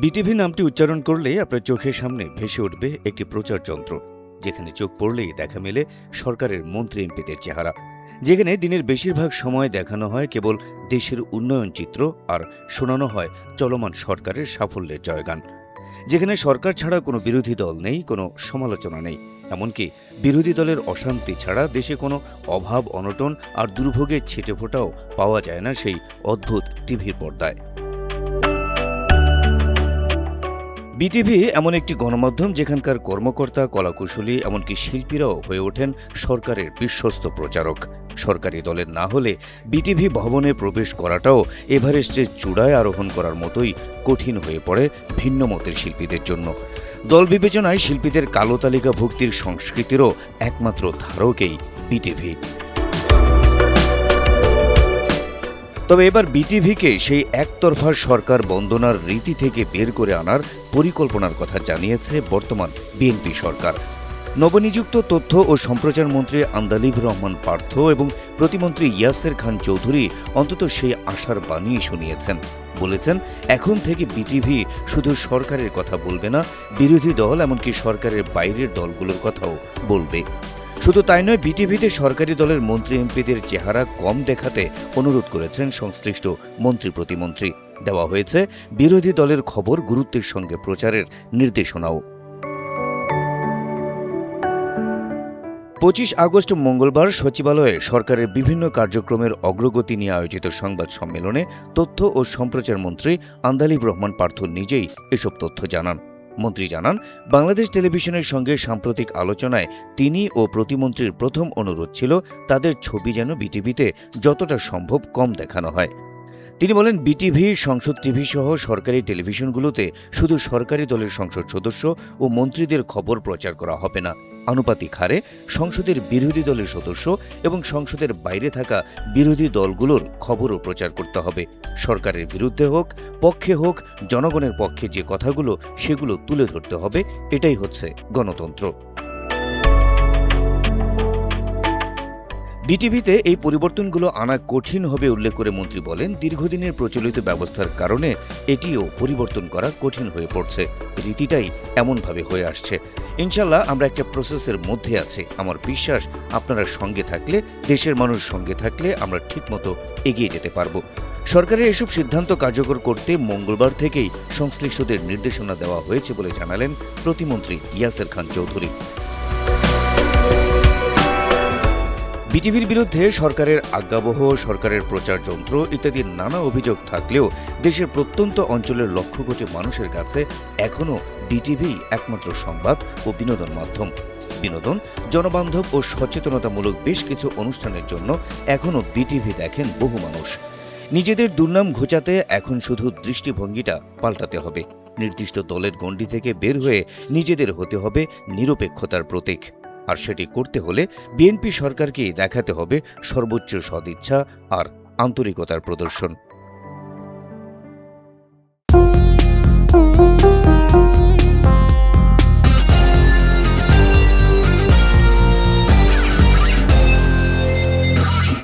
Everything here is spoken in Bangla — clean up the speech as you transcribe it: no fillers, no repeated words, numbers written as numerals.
বিটিভি নামটি উচ্চারণ করলেই আপনার চোখের সামনে ভেসে উঠবে একটি প্রচার যন্ত্র, যেখানে চোখ পড়লেই দেখা মেলে সরকারের মন্ত্রী এমপিদের চেহারা, যেখানে দিনের বেশিরভাগ সময় দেখানো হয় কেবল দেশের উন্নয়ন চিত্র আর শোনানো হয় চলমান সরকারের সাফল্যের জয়গান, যেখানে সরকার ছাড়া কোনো বিরোধী দল নেই, কোনো সমালোচনা নেই, এমনকি বিরোধী দলের অশান্তি ছাড়া দেশে কোনো অভাব অনটন আর দুর্ভোগের ছিটেফোঁটাও পাওয়া যায় না সেই অদ্ভুত টিভির পর্দায়। বিটিভি এমন একটি গণমাধ্যম যেখানকার কর্মকর্তা, কলাকুশলী, এমনকি শিল্পীরাও হয়ে ওঠেন সরকারের বিশ্বস্ত প্রচারক। সরকারি দলের না হলে বিটিভি ভবনে প্রবেশ করাটাও এভারেস্টের চূড়ায় আরোহণ করার মতোই কঠিন হয়ে পড়ে ভিন্ন মতের শিল্পীদের জন্য। দল বিবেচনায় শিল্পীদের কালো তালিকা ভুক্তির সংস্কৃতিরও একমাত্র ধারকেই বিটিভি। তবে এবার বিটিভিকে সেই একতরফা সরকার বন্দনার রীতি থেকে বের করে আনার পরিকল্পনার কথা জানিয়েছে বর্তমান বিএনপি সরকার। নবনিযুক্ত তথ্য ও সম্প্রচার মন্ত্রী আন্দালিব রহমান পার্থ এবং প্রতিমন্ত্রী ইয়াসের খান চৌধুরী অন্তত সেই আশার বাণী শুনিয়েছেন। বলেছেন, এখন থেকে বিটিভি শুধু সরকারের কথা বলবে না, বিরোধী দল এমনকি সরকারের বাইরের দলগুলোর কথাও বলবে। শুধু তাই নয়, বিটিভিতে সরকারি দলের মন্ত্রী এমপিদের চেহারা কম দেখাতে অনুরোধ করেছেন সংশ্লিষ্ট মন্ত্রী প্রতিমন্ত্রী। দেওয়া হয়েছে বিরোধী দলের খবর গুরুত্বের সঙ্গে প্রচারের নির্দেশনাও। 25 আগস্ট মঙ্গলবার সচিবালয়ে সরকারের বিভিন্ন কার্যক্রমের অগ্রগতি নিয়ে আয়োজিত সংবাদ সম্মেলনে তথ্য ও সম্প্রচার মন্ত্রী আন্দালিব রহমান পার্থ নিজেই এসব তথ্য জানান। মন্ত্রী জানান, বাংলাদেশ টেলিভিশনের সঙ্গে সাম্প্রতিক আলোচনায় তিনি ও প্রতিমন্ত্রীর প্রথম অনুরোধ ছিল তাদের ছবি যেন বিটিভিতে যতটা সম্ভব কম দেখানো হয়। তিনি বলেন, বিটিভি, সংসদ টিভি সহ সরকারি টেলিভিশনগুলোতে শুধু সরকারি দলের সংসদ সদস্য ও মন্ত্রীদের খবর প্রচার করা হবে না, আনুপাতিক হারে সংসদের বিরোধী দলের সদস্য এবং সংসদের বাইরে থাকা বিরোধী দলগুলোর খবরও প্রচার করতে হবে। সরকারের বিরুদ্ধে হোক, পক্ষে হোক, জনগণের পক্ষে যে কথাগুলো সেগুলো তুলে ধরতে হবে। এটাই হচ্ছে গণতন্ত্র। বিটিভিতে এই পরিবর্তনগুলো আনা কঠিন হবে উল্লেখ করে মন্ত্রী বলেন, দীর্ঘদিনের প্রচলিত ব্যবস্থার কারণে এটিও পরিবর্তন করা কঠিন হয়ে পড়ছে। রীতিটাই এমনভাবে হয়ে আসছে। ইনশাল্লাহ আমরা একটা প্রসেসের মধ্যে আছি। আমার বিশ্বাস, আপনারা সঙ্গে থাকলে, দেশের মানুষ সঙ্গে থাকলে আমরা ঠিকমতো এগিয়ে যেতে পারব। সরকারের এসব সিদ্ধান্ত কার্যকর করতে মঙ্গলবার থেকেই সংশ্লিষ্টদের নির্দেশনা দেওয়া হয়েছে বলে জানালেন প্রতিমন্ত্রী ইয়াসের খান চৌধুরী। বিটিভির বিরুদ্ধে সরকারের আজ্ঞাবহ, সরকারের প্রচার যন্ত্র ইত্যাদি নানা অভিযোগ থাকলেও দেশের প্রত্যন্ত অঞ্চলের লক্ষ কোটি মানুষের কাছে এখনও বিটিভি একমাত্র সংবাদ ও বিনোদন মাধ্যম। বিনোদন, জনবান্ধব ও সচেতনতামূলক বেশ কিছু অনুষ্ঠানের জন্য এখনও বিটিভি দেখেন বহু মানুষ। নিজেদের দুর্নাম ঘোচাতে এখন শুধু দৃষ্টিভঙ্গিটা পাল্টাতে হবে। নির্দিষ্ট দলের গণ্ডি থেকে বের হয়ে নিজেদের হতে হবে নিরপেক্ষতার প্রতীক। আর সেটি করতে হলে বিএনপি সরকারকেই দেখাতে হবে সর্বোচ্চ সদিচ্ছা আর আন্তরিকতার প্রদর্শন।